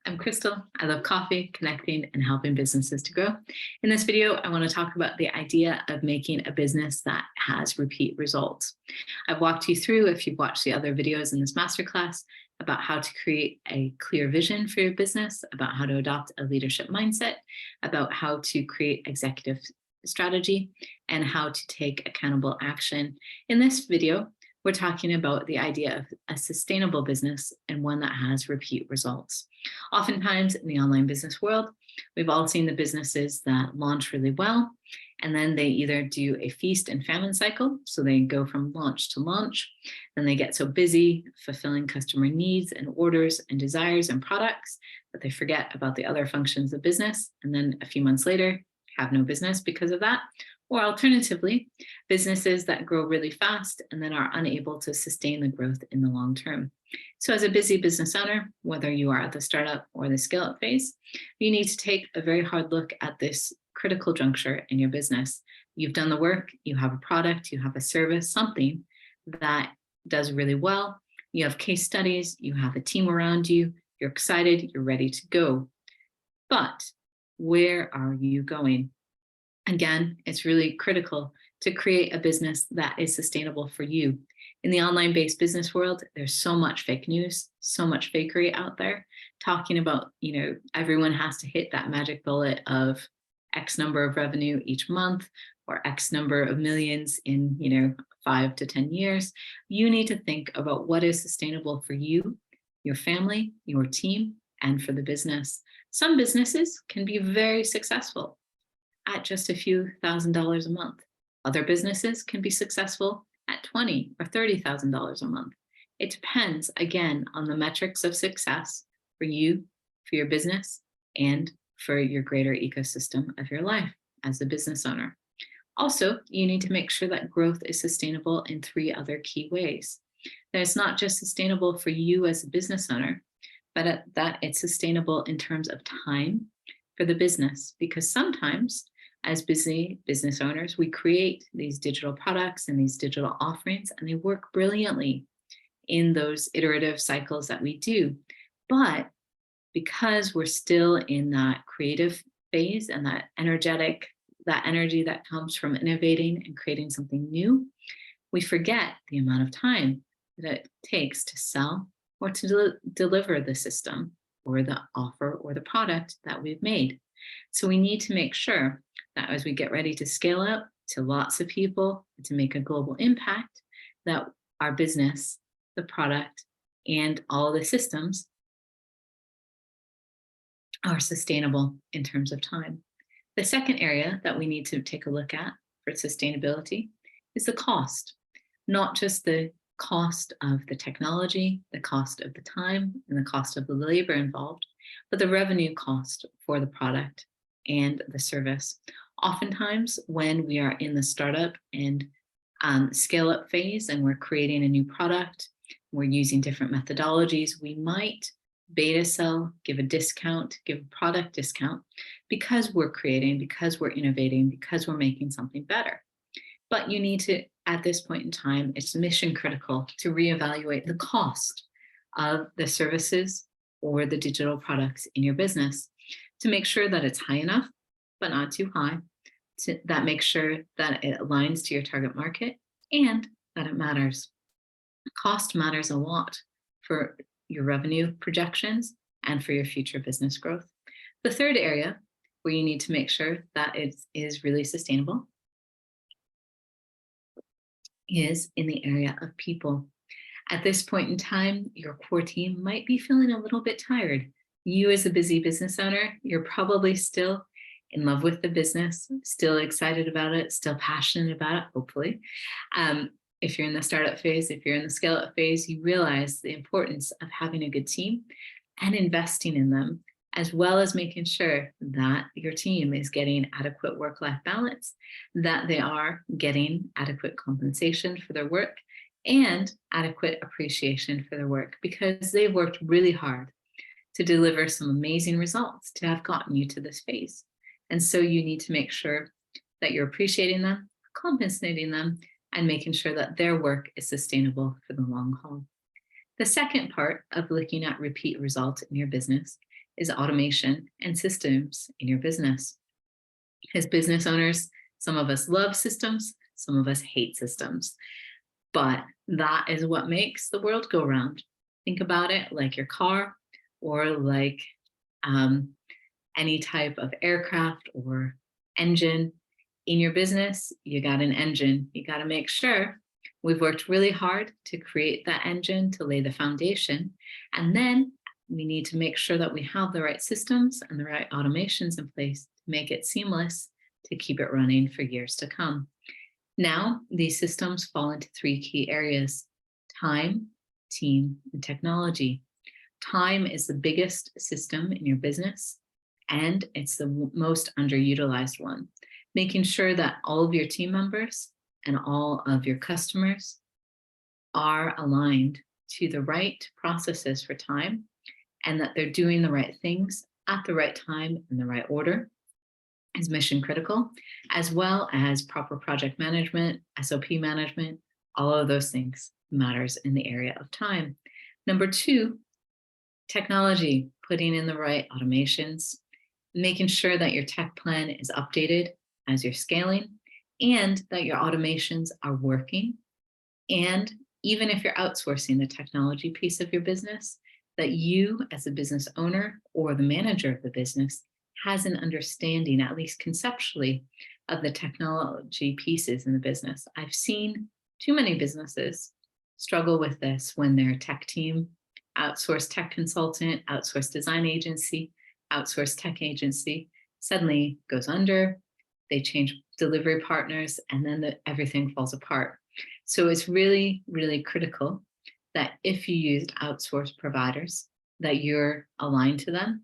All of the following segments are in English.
I'm Crystal. I love coffee, connecting, and helping businesses to grow. In this video, I want to talk about the idea of making a business that has repeat results. I've walked you through, if you've watched the other videos in this masterclass, about how to create a clear vision for your business, about how to adopt a leadership mindset, about how to create executive strategy, and how to take accountable action. In this video, we're talking about the idea of a sustainable business and one that has repeat results. Oftentimes in the online business world, we've all seen the businesses that launch really well, and then they either do a feast and famine cycle. So they go from launch to launch, then they get so busy fulfilling customer needs and orders and desires and products that they forget about the other functions of business. And then a few months later, have no business because of that. Or alternatively, businesses that grow really fast and then are unable to sustain the growth in the long term. So as a busy business owner, whether you are at the startup or the scale-up phase, you need to take a very hard look at this critical juncture in your business. You've done the work, you have a product, you have a service, something that does really well. You have case studies, you have a team around you, you're excited, you're ready to go. But where are you going? Again, it's really critical to create a business that is sustainable for you. In the online-based business world, there's so much fake news, so much fakery out there, talking about, everyone has to hit that magic bullet of X number of revenue each month or X number of millions in, 5 to 10 years. You need to think about what is sustainable for you, your family, your team, and for the business. Some businesses can be very successful at just a few $1,000s a month. Other businesses can be successful at $20,000 or $30,000 a month. It depends, again, on the metrics of success for you, for your business, and for your greater ecosystem of your life as a business owner. Also, you need to make sure that growth is sustainable in 3 other key ways. That it's not just sustainable for you as a business owner, but that it's sustainable in terms of time for the business, because sometimes as busy business owners, we create these digital products and these digital offerings, and they work brilliantly in those iterative cycles that we do. But because we're still in that creative phase and that energy that comes from innovating and creating something new, we forget the amount of time that it takes to sell or to deliver the system or the offer or the product that we've made. So we need to make sure that as we get ready to scale up to lots of people, to make a global impact, that our business, the product, and all the systems are sustainable in terms of time. The second area that we need to take a look at for sustainability is the cost, not just the cost of the technology, the cost of the time, and the cost of the labor involved, but the revenue cost for the product and the service. Oftentimes, when we are in the startup and scale-up phase and we're creating a new product, we're using different methodologies, we might beta sell, give a discount, give a product discount, because we're creating, because we're innovating, because we're making something better. But you need to, at this point in time, it's mission critical to reevaluate the cost of the services or the digital products in your business to make sure that it's high enough, but not too high, that makes sure that it aligns to your target market and that it matters. Cost matters a lot for your revenue projections and for your future business growth. The third area where you need to make sure that it is really sustainable is in the area of people. At this point in time, your core team might be feeling a little bit tired. You as a busy business owner, you're probably still in love with the business, still excited about it, still passionate about it, hopefully. If you're in the startup phase, if you're in the scale-up phase, you realize the importance of having a good team and investing in them, as well as making sure that your team is getting adequate work-life balance, that they are getting adequate compensation for their work and adequate appreciation for their work, because they've worked really hard to deliver some amazing results to have gotten you to this phase. And so you need to make sure that you're appreciating them, compensating them, and making sure that their work is sustainable for the long haul. The second part of looking at repeat results in your business is automation and systems in your business. As business owners, some of us love systems, some of us hate systems, but that is what makes the world go round. Think about it like your car, or like um, any type of aircraft or engine. In your business, you got an engine. You got to make sure we've worked really hard to create that engine, to lay the foundation. And then we need to make sure that we have the right systems and the right automations in place to make it seamless, to keep it running for years to come. Now, these systems fall into three key areas: time, team, and technology. Time is the biggest system in your business, and it's the most underutilized one. Making sure that all of your team members and all of your customers are aligned to the right processes for time, and that they're doing the right things at the right time in the right order is mission critical, as well as proper project management, SOP management. All of those things matters in the area of time. Number two, technology, putting in the right automations, making sure that your tech plan is updated as you're scaling, and that your automations are working. And even if you're outsourcing the technology piece of your business, that you as a business owner or the manager of the business has an understanding, at least conceptually, of the technology pieces in the business. I've seen too many businesses struggle with this when their tech team, outsourced tech consultant, outsourced design agency, outsourced tech agency, suddenly goes under, they change delivery partners, and then everything falls apart. So it's really, really critical that if you used outsourced providers, that you're aligned to them,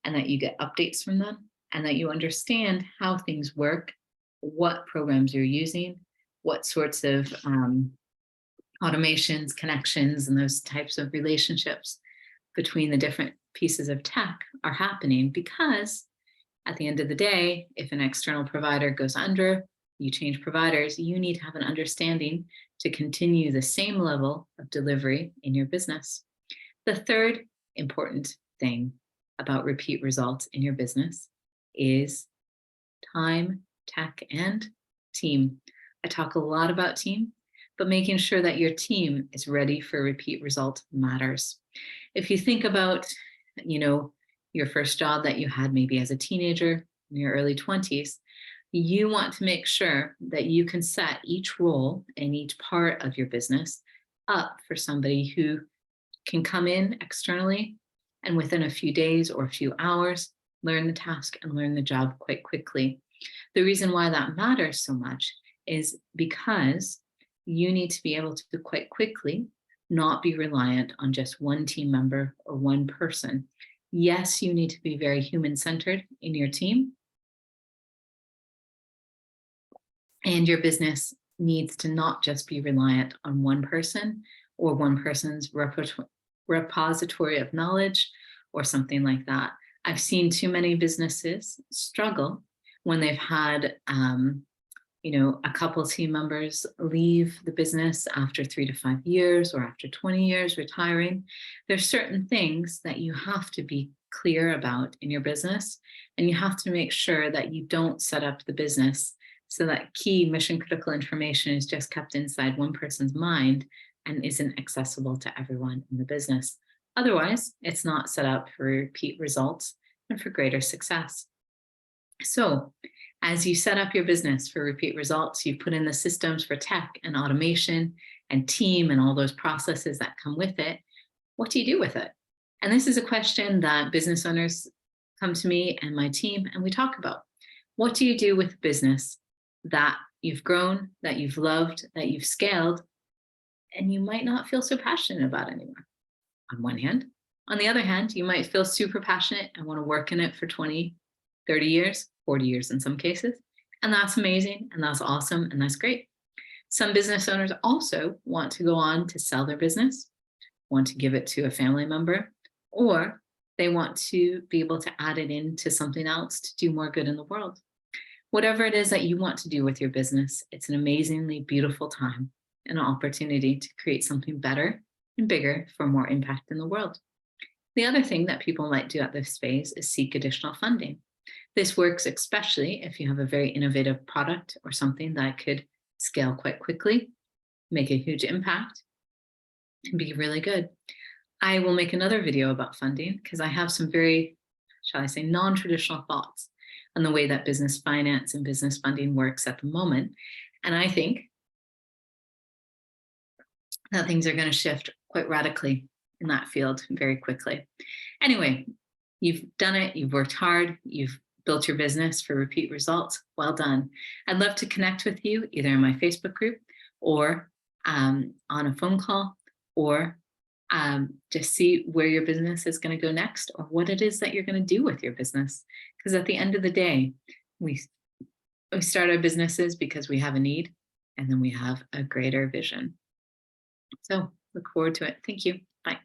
and that you get updates from them, and that you understand how things work, what programs you're using, what sorts of automations, connections, and those types of relationships between the different pieces of tech are happening. Because at the end of the day, if an external provider goes under, you change providers, you need to have an understanding to continue the same level of delivery in your business. The third important thing about repeat results in your business is time, tech, and team. I talk a lot about team, but making sure that your team is ready for repeat result matters. If you think about, your first job that you had maybe as a teenager in your early 20s, you want to make sure that you can set each role and each part of your business up for somebody who can come in externally and within a few days or a few hours, learn the task and learn the job quite quickly. The reason why that matters so much is because you need to be able to quite quickly not be reliant on just one team member or one person. Yes, you need to be very human-centered in your team, and your business needs to not just be reliant on one person or one person's repository of knowledge or something like that. I've seen too many businesses struggle when they've had a couple team members leave the business after 3 to 5 years or after 20 years retiring. There's certain things that you have to be clear about in your business, and you have to make sure that you don't set up the business so that key mission critical information is just kept inside one person's mind and isn't accessible to everyone in the business. Otherwise, it's not set up for repeat results and for greater success. So as you set up your business for repeat results, you put in the systems for tech and automation and team and all those processes that come with it. What do you do with it? And this is a question that business owners come to me and my team, and we talk about. What do you do with business that you've grown, that you've loved, that you've scaled, and you might not feel so passionate about anymore? On one hand. On the other hand, you might feel super passionate and want to work in it for 20, 30 years, 40 years in some cases. And that's amazing, and that's awesome, and that's great. Some business owners also want to go on to sell their business, want to give it to a family member, or they want to be able to add it into something else to do more good in the world. Whatever it is that you want to do with your business, it's an amazingly beautiful time and an opportunity to create something better and bigger for more impact in the world. The other thing that people might do at this phase is seek additional funding. This works especially if you have a very innovative product or something that could scale quite quickly, make a huge impact, and be really good. I will make another video about funding because I have some very, shall I say, non-traditional thoughts on the way that business finance and business funding works at the moment. And I think that things are going to shift quite radically in that field very quickly. Anyway, you've done it, you've worked hard, you've built your business for repeat results. Well done. I'd love to connect with you either in my Facebook group or on a phone call, or just see where your business is going to go next, or what it is that you're going to do with your business. Because at the end of the day, we start our businesses because we have a need, and then we have a greater vision. So look forward to it. Thank you. Bye.